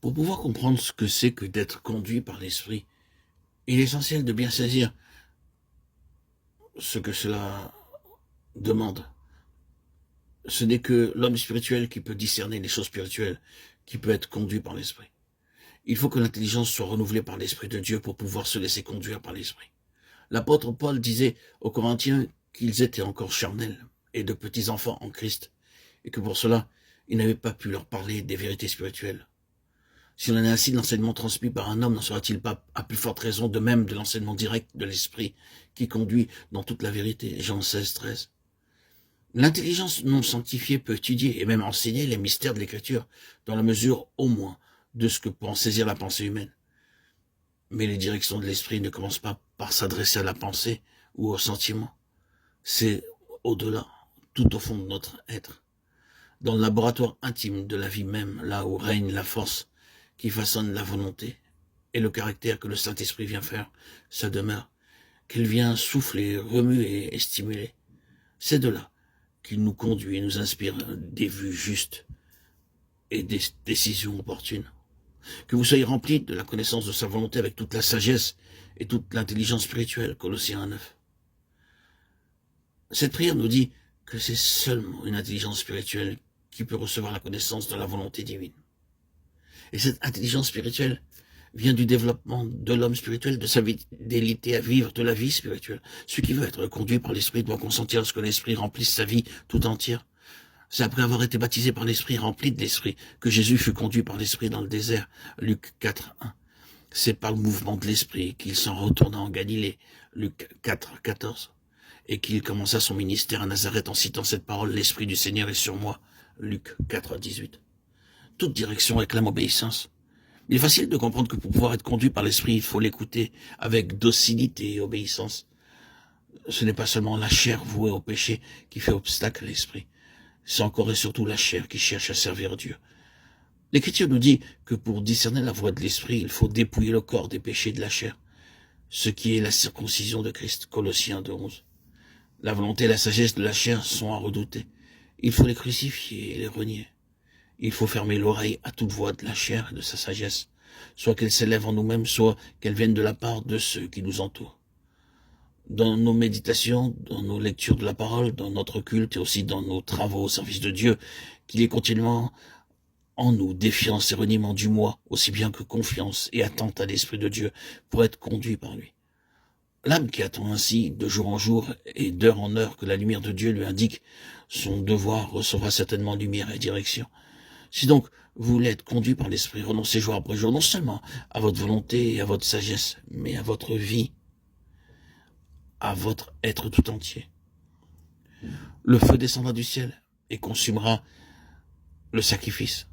Pour pouvoir comprendre ce que c'est que d'être conduit par l'esprit, il est essentiel de bien saisir ce que cela demande. Ce n'est que l'homme spirituel qui peut discerner les choses spirituelles, qui peut être conduit par l'esprit. Il faut que l'intelligence soit renouvelée par l'Esprit de Dieu pour pouvoir se laisser conduire par l'Esprit. L'apôtre Paul disait aux Corinthiens qu'ils étaient encore charnels et de petits enfants en Christ, et que pour cela, il n'avait pas pu leur parler des vérités spirituelles. Si l'on est ainsi de l'enseignement transmis par un homme, n'en sera-t-il pas à plus forte raison de même de l'enseignement direct de l'Esprit qui conduit dans toute la vérité? Jean 16, 13. L'intelligence non sanctifiée peut étudier et même enseigner les mystères de l'Écriture, dans la mesure au moins de ce que peut en saisir la pensée humaine. Mais les directions de l'esprit ne commencent pas par s'adresser à la pensée ou au sentiment. C'est au-delà, tout au fond de notre être. Dans le laboratoire intime de la vie même, là où règne la force qui façonne la volonté et le caractère que le Saint-Esprit vient faire sa demeure, qu'il vient souffler, remuer et stimuler. C'est de là qu'il nous conduit et nous inspire des vues justes et des décisions opportunes. Que vous soyez remplis de la connaissance de sa volonté avec toute la sagesse et toute l'intelligence spirituelle, Colossiens 9. Cette prière nous dit que c'est seulement une intelligence spirituelle qui peut recevoir la connaissance de la volonté divine. Et cette intelligence spirituelle vient du développement de l'homme spirituel, de sa fidélité à vivre de la vie spirituelle. Celui qui veut être conduit par l'Esprit doit consentir à ce que l'Esprit remplisse sa vie tout entière. C'est après avoir été baptisé par l'Esprit, rempli de l'Esprit, que Jésus fut conduit par l'Esprit dans le désert. Luc 4, 1. C'est par le mouvement de l'Esprit qu'il s'en retourna en Galilée. Luc 4, 14. Et qu'il commença son ministère à Nazareth en citant cette parole, l'Esprit du Seigneur est sur moi. Luc 4, 18. Toute direction réclame obéissance. Il est facile de comprendre que pour pouvoir être conduit par l'Esprit, il faut l'écouter avec docilité et obéissance. Ce n'est pas seulement la chair vouée au péché qui fait obstacle à l'Esprit. C'est encore et surtout la chair qui cherche à servir Dieu. L'Écriture nous dit que pour discerner la voie de l'Esprit, il faut dépouiller le corps des péchés de la chair, ce qui est la circoncision de Christ, Colossiens 2:11. La volonté et la sagesse de la chair sont à redouter. Il faut les crucifier et les renier. Il faut fermer l'oreille à toute voix de la chair et de sa sagesse, soit qu'elle s'élève en nous-mêmes, soit qu'elle vienne de la part de ceux qui nous entourent. Dans nos méditations, dans nos lectures de la parole, dans notre culte et aussi dans nos travaux au service de Dieu, qu'il y ait continuellement en nous défiance et reniement du moi, aussi bien que confiance et attente à l'Esprit de Dieu pour être conduit par lui. L'âme qui attend ainsi, de jour en jour et d'heure en heure, que la lumière de Dieu lui indique son devoir, recevra certainement lumière et direction. Si donc vous voulez être conduit par l'Esprit, renoncez jour après jour, non seulement à votre volonté et à votre sagesse, mais à votre vie, à votre être tout entier. Le feu descendra du ciel et consumera le sacrifice.